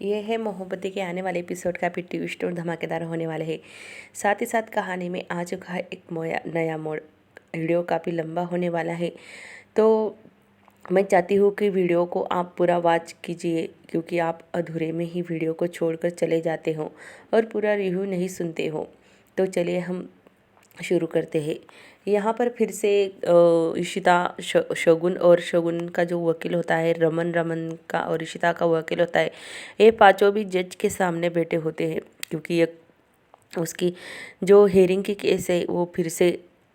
ये है मोहब्बतें के आने वाले एपिसोड का फिर ट्विस्ट और धमाकेदार होने वाले हैं। साथ ही साथ कहानी में आ चुका है एक नया मोड़। वीडियो काफ़ी लंबा होने वाला है, तो मैं चाहती हूँ कि वीडियो को आप पूरा वॉच कीजिए, क्योंकि आप अधूरे में ही वीडियो को छोड़कर चले जाते हो और पूरा रिव्यू नहीं सुनते हो। तो चलिए हम शुरू करते हैं। यहाँ पर फिर से इशिता शगुन और शगुन का जो वकील होता है, रमन रमन का और इशिता का वकील होता है, ये पांचों भी जज के सामने बैठे होते हैं, क्योंकि ये उसकी जो हेयरिंग की केस है वो फिर से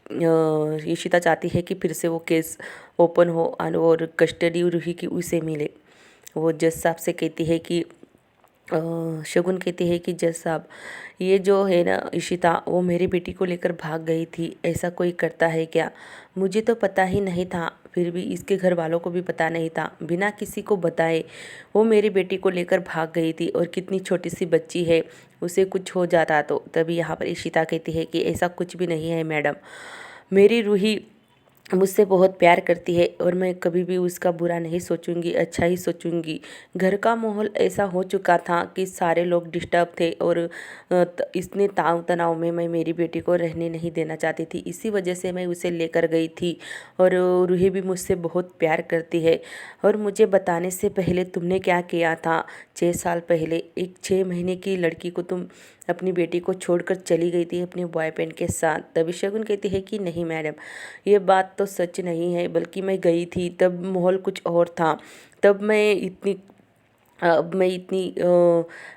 इशिता चाहती है कि फिर से वो केस ओपन हो और कस्टडी रूही की उसे मिले। वो जज साहब से कहती है कि शगुन कहती है कि जज साहब, ये जो है ना इशिता, वो मेरी बेटी को लेकर भाग गई थी, ऐसा कोई करता है क्या? मुझे तो पता ही नहीं था, फिर भी इसके घर वालों को भी पता नहीं था, बिना किसी को बताए वो मेरी बेटी को लेकर भाग गई थी। और कितनी छोटी सी बच्ची है, उसे कुछ हो जाता तो। तभी यहाँ पर इशिता कहती है कि ऐसा कुछ भी नहीं है मैडम, मेरी रूही मुझसे बहुत प्यार करती है और मैं कभी भी उसका बुरा नहीं सोचूंगी, अच्छा ही सोचूंगी। घर का माहौल ऐसा हो चुका था कि सारे लोग डिस्टर्ब थे और इतने ताव तनाव में मैं मेरी बेटी को रहने नहीं देना चाहती थी, इसी वजह से मैं उसे लेकर गई थी। और रूही भी मुझसे बहुत प्यार करती है। और मुझे बताने से पहले तुमने क्या किया था? 6 साल पहले एक 6 महीने की लड़की को तुम अपनी बेटी को छोड़कर चली गई थी अपने बॉयफ्रेंड के साथ। तभी शगुन कहती है कि नहीं मैडम, ये बात तो सच नहीं है, बल्कि मैं गई थी तब माहौल कुछ और था। तब मैं इतनी अब मैं इतनी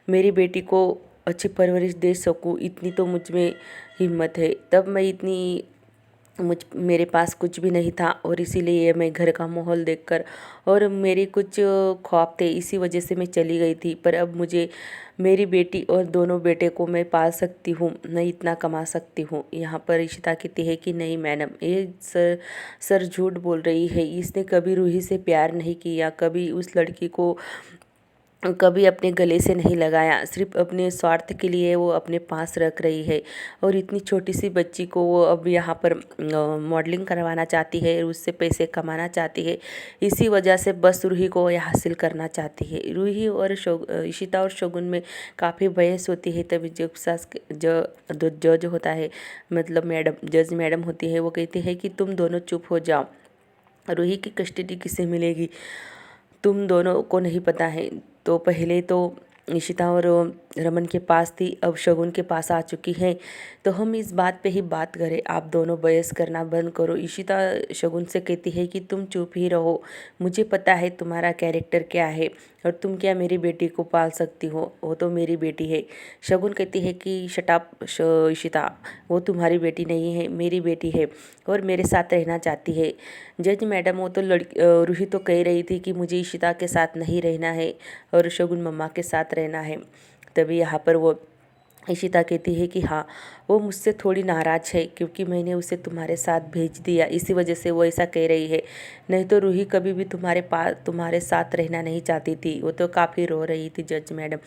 मेरी बेटी को अच्छी परवरिश दे सकूं, इतनी तो मुझ में हिम्मत है। तब मैं इतनी मेरे पास कुछ भी नहीं था, और इसीलिए मैं घर का माहौल देखकर और मेरी कुछ ख्वाब थे, इसी वजह से मैं चली गई थी। पर अब मुझे मेरी बेटी और दोनों बेटे को मैं पाल सकती हूँ, मैं इतना कमा सकती हूँ। यहाँ पर इशिता कहती है कि नहीं मैडम, ये सर झूठ बोल रही है, इसने कभी रूही से प्यार नहीं किया, कभी उस लड़की को कभी अपने गले से नहीं लगाया, सिर्फ अपने स्वार्थ के लिए वो अपने पास रख रही है। और इतनी छोटी सी बच्ची को वो अब यहाँ पर मॉडलिंग करवाना चाहती है, उससे पैसे कमाना चाहती है, इसी वजह से बस रूही को ये हासिल करना चाहती है। रूही और इशिता और शगुन में काफ़ी बहस होती है। तभी जो जज होता है, मतलब मैडम, जज मैडम होती है, वो कहती है कि तुम दोनों चुप हो जाओ, रूही की कस्टडी किसे मिलेगी तुम दोनों को नहीं पता है। तो पहले तो इशिता और रमन के पास थी, अब शगुन के पास आ चुकी है। तो हम इस बात पे ही बात करें, आप दोनों बहस करना बंद करो। इशिता शगुन से कहती है कि तुम चुप ही रहो, मुझे पता है तुम्हारा कैरेक्टर क्या है और तुम क्या मेरी बेटी को पाल सकती हो, वो तो मेरी बेटी है। शगुन कहती है कि शटाप इशिता, वो तुम्हारी बेटी नहीं है, मेरी बेटी है और मेरे साथ रहना चाहती है। जज मैडम, वो तो रूही तो कह रही थी कि मुझे इशिता के साथ नहीं रहना है और शगुन मम्मा के साथ रहना है। तभी यहाँ पर वो इशिता कहती है कि हाँ, वो मुझसे थोड़ी नाराज़ है, क्योंकि मैंने उसे तुम्हारे साथ भेज दिया, इसी वजह से वो ऐसा कह रही है। नहीं तो रूही कभी भी तुम्हारे साथ रहना नहीं चाहती थी। वो तो काफ़ी रो रही थी। जज मैडम,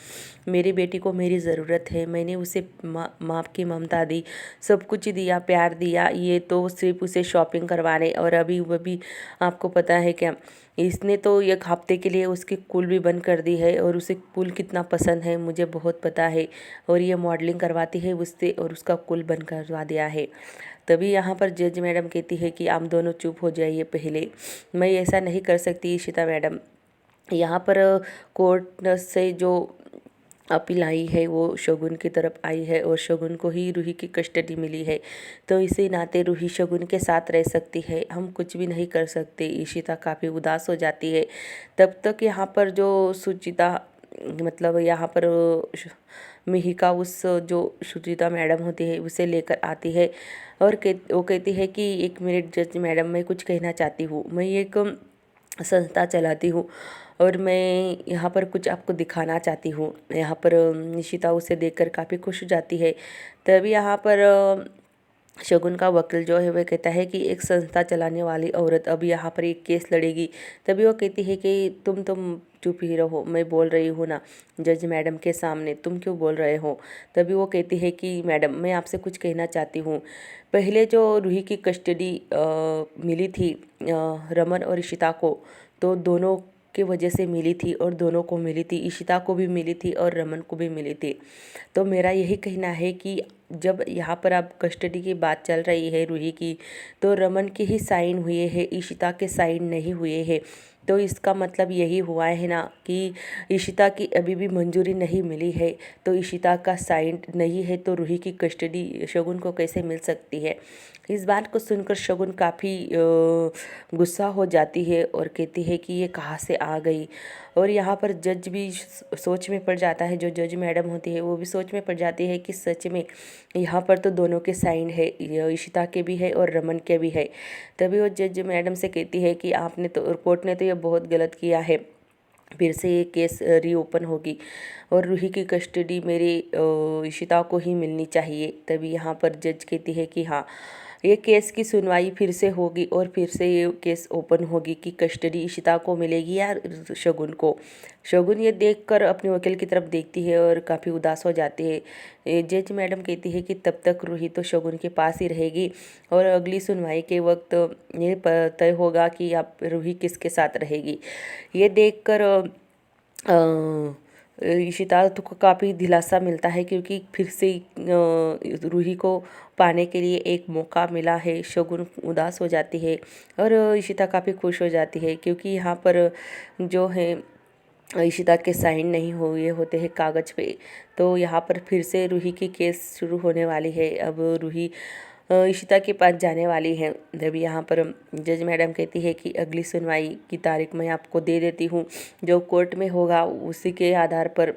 मेरी बेटी को मेरी ज़रूरत है, मैंने उसे माँ की ममता दी, सब कुछ दिया, प्यार दिया, ये तो सिर्फ उसे शॉपिंग करवाने। और अभी वो भी आपको पता है क्या, इसने तो एक हफ्ते के लिए उसकी कुल भी बंद कर दी है, और उसे कुल कितना पसंद है मुझे बहुत पता है। और ये मॉडलिंग करवाती है उससे, और उसका कुल बंद करवा दिया है। तभी यहाँ पर जज मैडम कहती है कि आप दोनों चुप हो जाइए पहले, मैं ऐसा नहीं कर सकती इशिता मैडम। यहाँ पर कोर्ट से जो अपील आई है वो शगुन की तरफ आई है, और शगुन को ही रूही की कस्टडी मिली है। तो इसी नाते रूही शगुन के साथ रह सकती है, हम कुछ भी नहीं कर सकते। इशिता काफ़ी उदास हो जाती है। तब तक यहाँ पर जो सुचिता, मतलब यहाँ पर मिहिका उस जो सुचिता मैडम होती है उसे लेकर आती है, और वो कहती है कि 1 मिनट जज मैडम, मैं कुछ कहना चाहती हूँ। मैं एक संस्था चलाती हूँ और मैं यहाँ पर कुछ आपको दिखाना चाहती हूँ। यहाँ पर निशिता उसे देखकर काफ़ी खुश हो जाती है। तभी यहाँ पर शगुन का वकील जो है वह कहता है कि एक संस्था चलाने वाली औरत अब यहाँ पर एक केस लड़ेगी। तभी वो कहती है कि तुम चुप ही रहो, मैं बोल रही हूँ ना जज मैडम के सामने, तुम क्यों बोल रहे हो? तभी वो कहती है कि मैडम, मैं आपसे कुछ कहना चाहती हूँ। पहले जो रूही की कस्टडी मिली थी रमन और इशिता को, तो दोनों के वजह से मिली थी और दोनों को मिली थी, इशिता को भी मिली थी और रमन को भी मिली थी। तो मेरा यही कहना है कि जब यहाँ पर अब कस्टडी की बात चल रही है रूही की, तो रमन के ही साइन हुए हैं, इशिता के साइन नहीं हुए हैं। तो इसका मतलब यही हुआ है ना कि इशिता की अभी भी मंजूरी नहीं मिली है, तो इशिता का साइन नहीं है, तो रूही की कस्टडी शगुन को कैसे मिल सकती है। इस बात को सुनकर शगुन काफ़ी गुस्सा हो जाती है और कहती है कि ये कहाँ से आ गई। और यहाँ पर जज भी सोच में पड़ जाता है, जो जज मैडम होती है वो भी सोच में पड़ जाती है कि सच में यहाँ पर तो दोनों के साइन है, इशिता के भी है और रमन के भी है। तभी वो जज मैडम से कहती है कि आपने तो, कोर्ट ने तो ये बहुत गलत किया है, फिर से ये केस रीओपन होगी और रूही की कस्टडी मेरी इशिता को ही मिलनी चाहिए। तभी यहाँ पर जज कहती है कि हाँ, ये केस की सुनवाई फिर से होगी और फिर से ये केस ओपन होगी कि कस्टडी इशिता को मिलेगी या शगुन को। शगुन ये देखकर अपने वकील की तरफ देखती है और काफ़ी उदास हो जाती है। जज मैडम कहती है कि तब तक रूही तो शगुन के पास ही रहेगी और अगली सुनवाई के वक्त ये तय होगा कि आप रूही किसके साथ रहेगी। ये देखकर इशिता को काफ़ी दिलासा मिलता है, क्योंकि फिर से रूही को पाने के लिए एक मौका मिला है। शगुन उदास हो जाती है और इशिता काफ़ी खुश हो जाती है, क्योंकि यहाँ पर जो है इशिता के साइन नहीं हुए होते हैं कागज़ पे। तो यहाँ पर फिर से रूही की केस शुरू होने वाली है। अब रूही इशिता के पास जाने वाली है। जब यहाँ पर जज मैडम कहती है कि अगली सुनवाई की तारीख मैं आपको दे देती हूँ, जो कोर्ट में होगा उसी के आधार पर,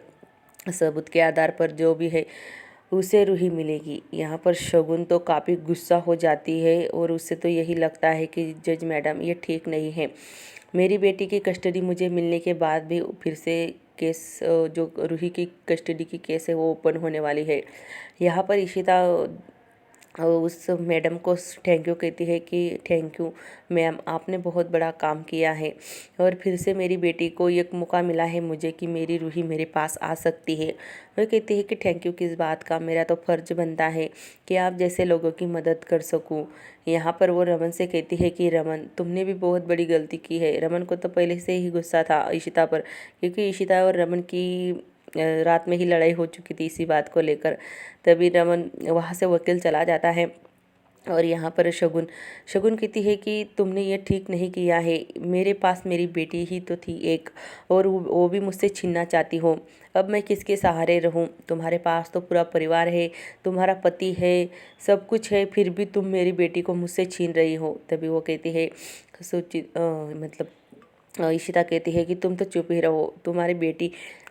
सबूत के आधार पर जो भी है उसे रूही मिलेगी। यहाँ पर शगुन तो काफ़ी गुस्सा हो जाती है और उससे तो यही लगता है कि जज मैडम ये ठीक नहीं है। मेरी बेटी की कस्टडी मुझे मिलने के बाद भी फिर से केस, जो रूही की कस्टडी की केस है वो ओपन होने वाली है। यहाँ पर इशिता उस मैडम को थैंक यू कहती है कि थैंक यू मैम, आपने बहुत बड़ा काम किया है और फिर से मेरी बेटी को एक मौका मिला है मुझे कि मेरी रूही मेरे पास आ सकती है। वह कहती है कि थैंक यू किस बात का, मेरा तो फ़र्ज बनता है कि आप जैसे लोगों की मदद कर सकूं। यहाँ पर वो रमन से कहती है कि रमन, तुमने भी बहुत बड़ी गलती की है। रमन को तो पहले से ही गुस्सा था इशिता पर, क्योंकि इशिता और रमन की रात में ही लड़ाई हो चुकी थी इसी बात को लेकर। तभी रमन वहाँ से वकील चला जाता है और यहाँ पर शगुन शगुन कहती है कि तुमने ये ठीक नहीं किया है, मेरे पास मेरी बेटी ही तो थी एक, और वो भी मुझसे छीनना चाहती हो। अब मैं किसके सहारे रहूं? तुम्हारे पास तो पूरा परिवार है, तुम्हारा पति है, सब कुछ है, फिर भी तुम मेरी बेटी को मुझसे छीन रही हो। तभी वो कहती है इशिता कहती है कि तुम तो चुप ही रहो, तुम्हारी बेटी,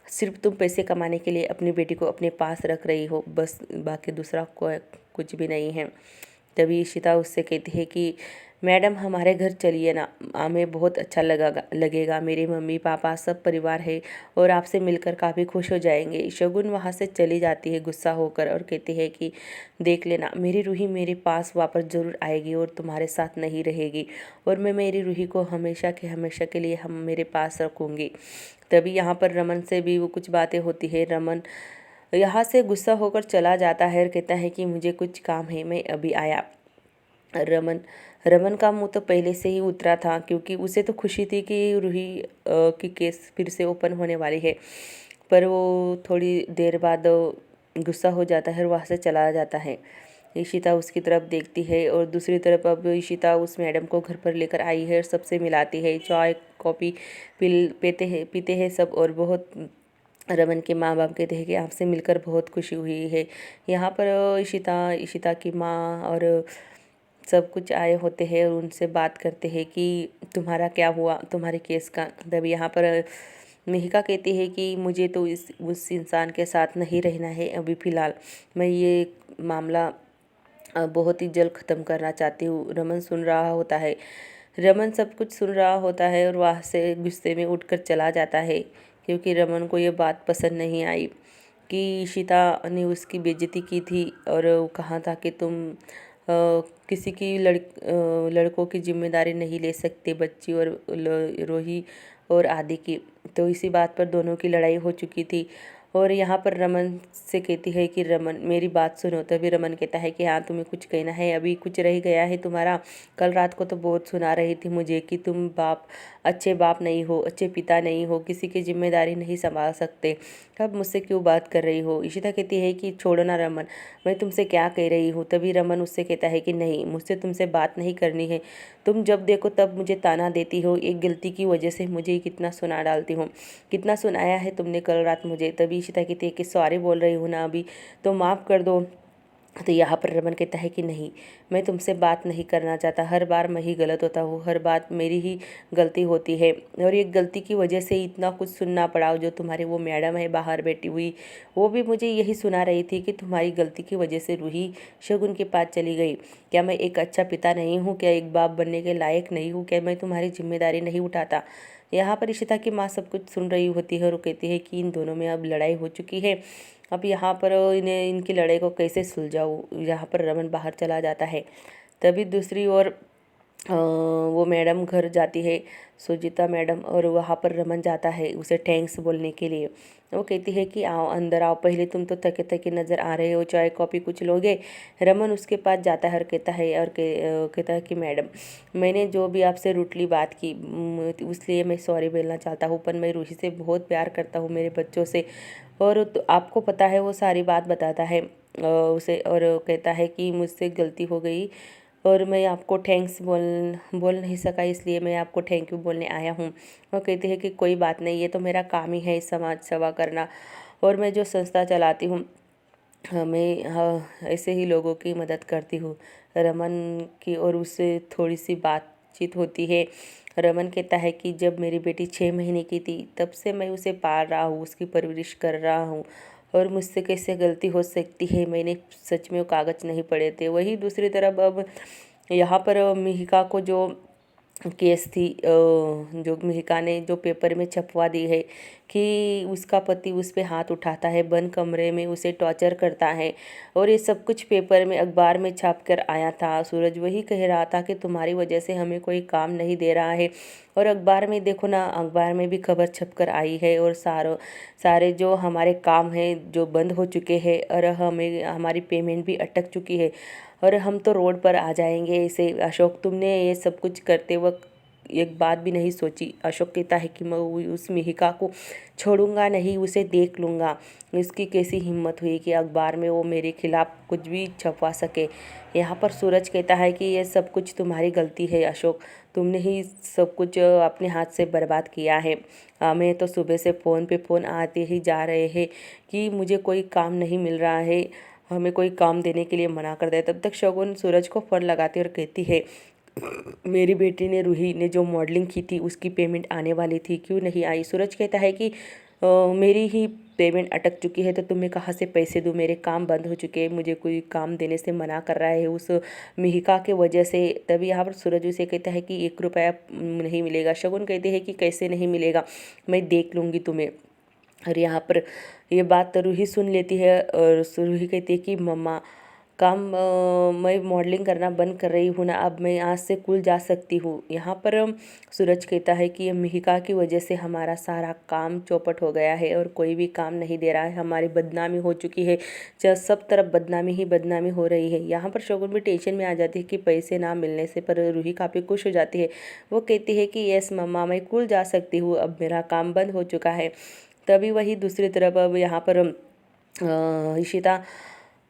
सिर्फ तुम पैसे कमाने के लिए अपनी बेटी को अपने पास रख रही हो, बस, बाकी दूसरा कोई कुछ भी नहीं है। तभी इशिता उससे कहती है कि मैडम हमारे घर चलिए ना, हमें बहुत अच्छा लगेगा, मेरे मम्मी पापा सब परिवार है और आपसे मिलकर काफ़ी खुश हो जाएंगे। शगुन वहाँ से चली जाती है गुस्सा होकर और कहती है कि देख लेना, मेरी रूही मेरे पास वापस ज़रूर आएगी और तुम्हारे साथ नहीं रहेगी, और मैं मेरी रूही को हमेशा के लिए हम मेरे पास रखूँगी। तभी यहाँ पर रमन से भी वो कुछ बातें होती है। रमन यहाँ से गुस्सा होकर चला जाता है और कहता है कि मुझे कुछ काम है, मैं अभी आया। रमन रमन का मुंह तो पहले से ही उतरा था, क्योंकि उसे तो खुशी थी कि रूही की केस फिर से ओपन होने वाली है, पर वो थोड़ी देर बाद गुस्सा हो जाता है और वहाँ से चला जाता है। इशिता उसकी तरफ देखती है और दूसरी तरफ अब इशिता उस मैडम को घर पर लेकर आई है और सबसे मिलाती है, चाय कॉफ़ी पीते हैं सब, और बहुत रमन के माँ बाप कहते हैं कि आपसे मिलकर बहुत खुशी हुई है। यहाँ पर इशिता की माँ और सब कुछ आए होते हैं और उनसे बात करते हैं कि तुम्हारा क्या हुआ, तुम्हारे केस का। तब यहाँ पर मिहिका कहती है कि मुझे तो उस इंसान के साथ नहीं रहना है अभी फ़िलहाल, मैं ये मामला बहुत ही जल्द ख़त्म करना चाहती हूँ। रमन सुन रहा होता है, रमन सब कुछ सुन रहा होता है और वहाँ से गुस्से में उठकर चला जाता है, क्योंकि रमन को ये बात पसंद नहीं आई कि इशिता ने उसकी बेइज्जती की थी और कहा था कि तुम किसी की लड़कों की जिम्मेदारी नहीं ले सकते, बच्ची और रोही और आदि की। तो इसी बात पर दोनों की लड़ाई हो चुकी थी और यहाँ पर रमन से कहती है कि रमन मेरी बात सुनो। तभी रमन कहता है कि हाँ तुम्हें कुछ कहना है, अभी कुछ रह गया है तुम्हारा? कल रात को तो बहुत सुना रही थी मुझे कि तुम अच्छे बाप नहीं हो, अच्छे पिता नहीं हो, किसी की जिम्मेदारी नहीं संभाल सकते। अब मुझसे क्यों बात कर रही हो? इशिता कहती है कि छोड़ो ना रमन, मैं तुमसे क्या कह रही हूँ। तभी रमन उससे कहता है कि नहीं, मुझसे तुमसे बात नहीं करनी है। तुम जब देखो तब मुझे ताना देती हो, एक गलती की वजह से मुझे कितना सुना डालती हो। कितना सुनाया है तुमने कल रात मुझे। तभी इशिता कहती है कि सॉरी बोल रही हूँ ना अभी, तो माफ़ कर दो। तो यहाँ पर रमन कहता है कि नहीं, मैं तुमसे बात नहीं करना चाहता। हर बार मैं ही गलत होता हूँ, हर बात मेरी ही गलती होती है, और एक गलती की वजह से इतना कुछ सुनना पड़ा। जो तुम्हारी वो मैडम है बाहर बैठी हुई, वो भी मुझे यही सुना रही थी कि तुम्हारी गलती की वजह से रूही शगुन के पास चली गई। क्या मैं एक अच्छा पिता नहीं हूँ? क्या एक बाप बनने के लायक नहीं हूँ? क्या मैं तुम्हारी जिम्मेदारी नहीं उठाता? यहाँ पर इशिता की माँ सब कुछ सुन रही होती है और वो कहती है कि इन दोनों में अब लड़ाई हो चुकी है, अब यहाँ पर इन्हें इनकी लड़ाई को कैसे सुलझाऊँ। यहाँ पर रमन बाहर चला जाता है। तभी दूसरी ओर वो मैडम घर जाती है, सुजीता मैडम, और वहाँ पर रमन जाता है उसे थैंक्स बोलने के लिए। वो कहती है कि आओ अंदर आओ, पहले तुम तो थके थके नज़र आ रहे हो, चाय कॉफ़ी कुछ लोगे? रमन उसके पास जाता है और कहता है कहता है कि मैडम, मैंने जो भी आपसे रूटली बात की इसलिए मैं सॉरी बोलना चाहता हूँ, पर मैं रूही से बहुत प्यार करता हूँ, मेरे बच्चों से। और तो आपको पता है वो सारी बात बताता है उसे, और कहता है कि मुझसे गलती हो गई और मैं आपको थैंक्स बोल नहीं सका, इसलिए मैं आपको थैंक यू बोलने आया हूँ। वो कहते हैं कि कोई बात नहीं, ये तो मेरा काम ही है समाज सेवा करना, और मैं जो संस्था चलाती हूँ मैं ऐसे ही लोगों की मदद करती हूँ। रमन की और उससे थोड़ी सी बातचीत होती है। रमन कहता है कि जब मेरी बेटी 6 महीने की थी तब से मैं उसे पाल रहा हूँ, उसकी परवरिश कर रहा हूँ, और मुझसे कैसे गलती हो सकती है? मैंने सच में वो कागज़ नहीं पढ़े थे। वही दूसरी तरफ अब यहाँ पर मिहिका को जो केस थी, जो मिहिका ने जो पेपर में छपवा दी है कि उसका पति उस पे हाथ उठाता है, बंद कमरे में उसे टॉर्चर करता है, और ये सब कुछ पेपर में अखबार में छाप कर आया था। सूरज वही कह रहा था कि तुम्हारी वजह से हमें कोई काम नहीं दे रहा है, और अखबार में देखो ना, अखबार में भी खबर छप कर आई है, और सारे जो हमारे काम हैं जो बंद हो चुके हैं, और हमें हमारी पेमेंट भी अटक चुकी है, और हम तो रोड पर आ जाएंगे ऐसे। अशोक, तुमने ये सब कुछ करते वक्त एक बात भी नहीं सोची? अशोक कहता है कि मैं उस मिहिका को छोड़ूंगा नहीं, उसे देख लूँगा। इसकी कैसी हिम्मत हुई कि अखबार में वो मेरे खिलाफ कुछ भी छपवा सके। यहाँ पर सूरज कहता है कि ये सब कुछ तुम्हारी गलती है अशोक, तुमने ही सब कुछ अपने हाथ से बर्बाद किया है। हमें तो सुबह से फ़ोन पे फ़ोन आते ही जा रहे हैं कि मुझे कोई काम नहीं मिल रहा है, हमें कोई काम देने के लिए मना कर दिया। तब तक शगुन सूरज को फ़ोन लगाती और कहती है, मेरी बेटी ने, रूही ने जो मॉडलिंग की थी उसकी पेमेंट आने वाली थी, क्यों नहीं आई? सूरज कहता है कि मेरी ही पेमेंट अटक चुकी है, तो तुम्हें कहाँ से पैसे दूँ? मेरे काम बंद हो चुके हैं, मुझे कोई काम देने से मना कर रहा है उस मिहिका के वजह से। तभी यहाँ पर सूरज उसे कहता है कि 1 रुपया नहीं मिलेगा। शगुन कहते हैं कि कैसे नहीं मिलेगा, मैं देख लूँगी तुम्हें। और यहाँ पर ये बात रूही सुन लेती है, और रूही कहती है कि मम्मा, मैं मॉडलिंग करना बंद कर रही हूँ ना, अब मैं आज से स्कूल जा सकती हूँ। यहाँ पर सूरज कहता है कि ये मिहिका की वजह से हमारा सारा काम चौपट हो गया है, और कोई भी काम नहीं दे रहा है, हमारी बदनामी हो चुकी है, सब तरफ बदनामी ही बदनामी हो रही है। यहाँ पर शगुन भी टेंशन में आ जाती है कि पैसे ना मिलने से, पर रूही काफ़ी खुश हो जाती है। वो कहती है कि यस मम्मा, मैं स्कूल जा सकती हूँ, अब मेरा काम बंद हो चुका है। तभी वही दूसरी तरफ अब यहाँ पर इशिता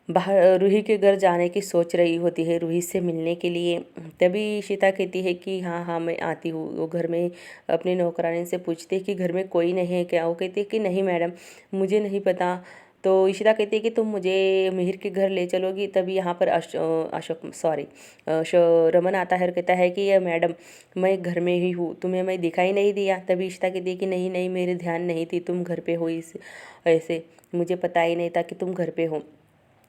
बाहर रूही के घर जाने की सोच रही होती है, रूही से मिलने के लिए। तभी इशिता कहती है कि हाँ हाँ मैं आती हूँ। वो घर में अपनी नौकरानी से पूछती है कि घर में कोई नहीं है क्या? वो कहती है कि नहीं मैडम, मुझे नहीं पता। तो इशिता कहती है कि तुम मुझे मिहिर के घर ले चलोगी? तभी यहाँ पर अशोक सॉरी रमन आता है और कहता है कि ये मैडम, मैं घर में ही हूँ, तुम्हें मैं दिखाई नहीं दिया? तभी इशिता कहती है कि नहीं नहीं, मेरे ध्यान नहीं थी तुम घर पे हो, इस ऐसे मुझे पता ही नहीं था कि तुम घर पे हो।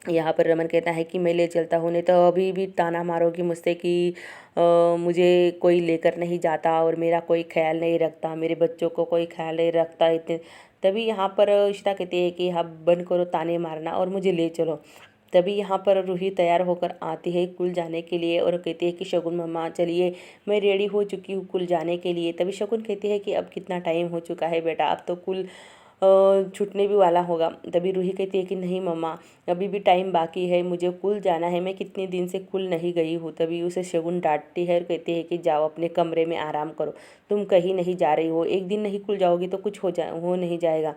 यहाँ पर रमन कहता है कि मैं ले चलता हूँ, नहीं तो अभी भी ताना मारोगी मुझसे कि मुझे कोई लेकर नहीं जाता और मेरा कोई ख्याल नहीं रखता, मेरे बच्चों को कोई ख्याल नहीं रखता इतने। तभी यहाँ पर इशिता कहती है कि हाँ बंद करो ताने मारना और मुझे ले चलो। तभी यहाँ पर रूही तैयार होकर आती है कुल जाने के लिए, और कहती है कि शगुन मम्मा चलिए, मैं रेडी हो चुकी हूँ कुल जाने के लिए। तभी शगुन कहती है कि अब कितना टाइम हो चुका है बेटा, अब तो कुल छूटने भी वाला होगा। तभी रूही कहती है कि नहीं मम्मा, अभी भी टाइम बाकी है, मुझे कुल जाना है, मैं कितने दिन से कुल नहीं गई हूँ। तभी उसे शगुन डांटती है और कहती है कि जाओ अपने कमरे में आराम करो, तुम कहीं नहीं जा रही हो, एक दिन नहीं कुल जाओगी तो कुछ हो नहीं जाएगा।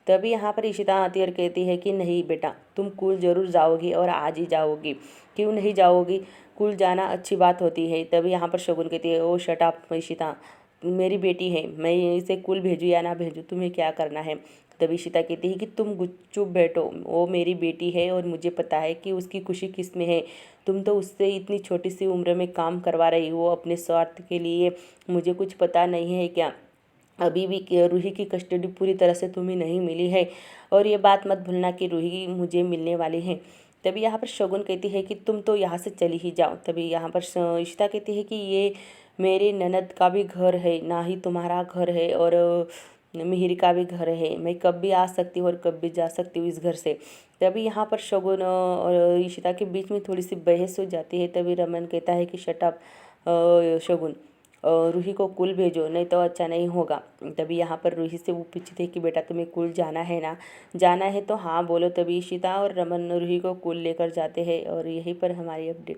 तभी यहाँ पर इशिता आती है और कहती है कि नहीं बेटा, तुम कुल ज़रूर जाओगी और आज ही जाओगी। क्यों नहीं जाओगी, कुल जाना अच्छी बात होती है। तभी यहाँ पर शगुन कहती है, ओ शट अप इशिता, मेरी बेटी है, मैं इसे कुल भेजूँ या ना भेजूँ, तुम्हें क्या करना है। तभी इशिता कहती है कि तुम चुप बैठो, वो मेरी बेटी है और मुझे पता है कि उसकी खुशी किस में है। तुम तो उससे इतनी छोटी सी उम्र में काम करवा रही हो अपने स्वार्थ के लिए, मुझे कुछ पता नहीं है क्या। अभी भी रूही की कस्टडी पूरी तरह से तुम्हें नहीं मिली है और ये बात मत भूलना कि रूही मुझे मिलने वाली है। तभी यहाँ पर शगुन कहती है कि तुम तो यहाँ से चली ही जाओ। तभी यहाँ पर इशिता कहती है कि ये मेरे ननद का भी घर है, ना ही तुम्हारा घर है, और मिहिर का भी घर है, मैं कब भी आ सकती हूँ और कब भी जा सकती हूँ इस घर से। तभी यहाँ पर शगुन और इशिता के बीच में थोड़ी सी बहस हो जाती है। तभी रमन कहता है कि शट अप शगुन, रूही को कुल भेजो, नहीं तो अच्छा नहीं होगा। तभी यहाँ पर रूही से वो पूछते हैं कि बेटा तुम्हें कुल जाना है ना, जाना है तो हाँ बोलो। तभी इशिता और रमन रूही को कुल लेकर जाते हैं और यहीं पर हमारी अपडेट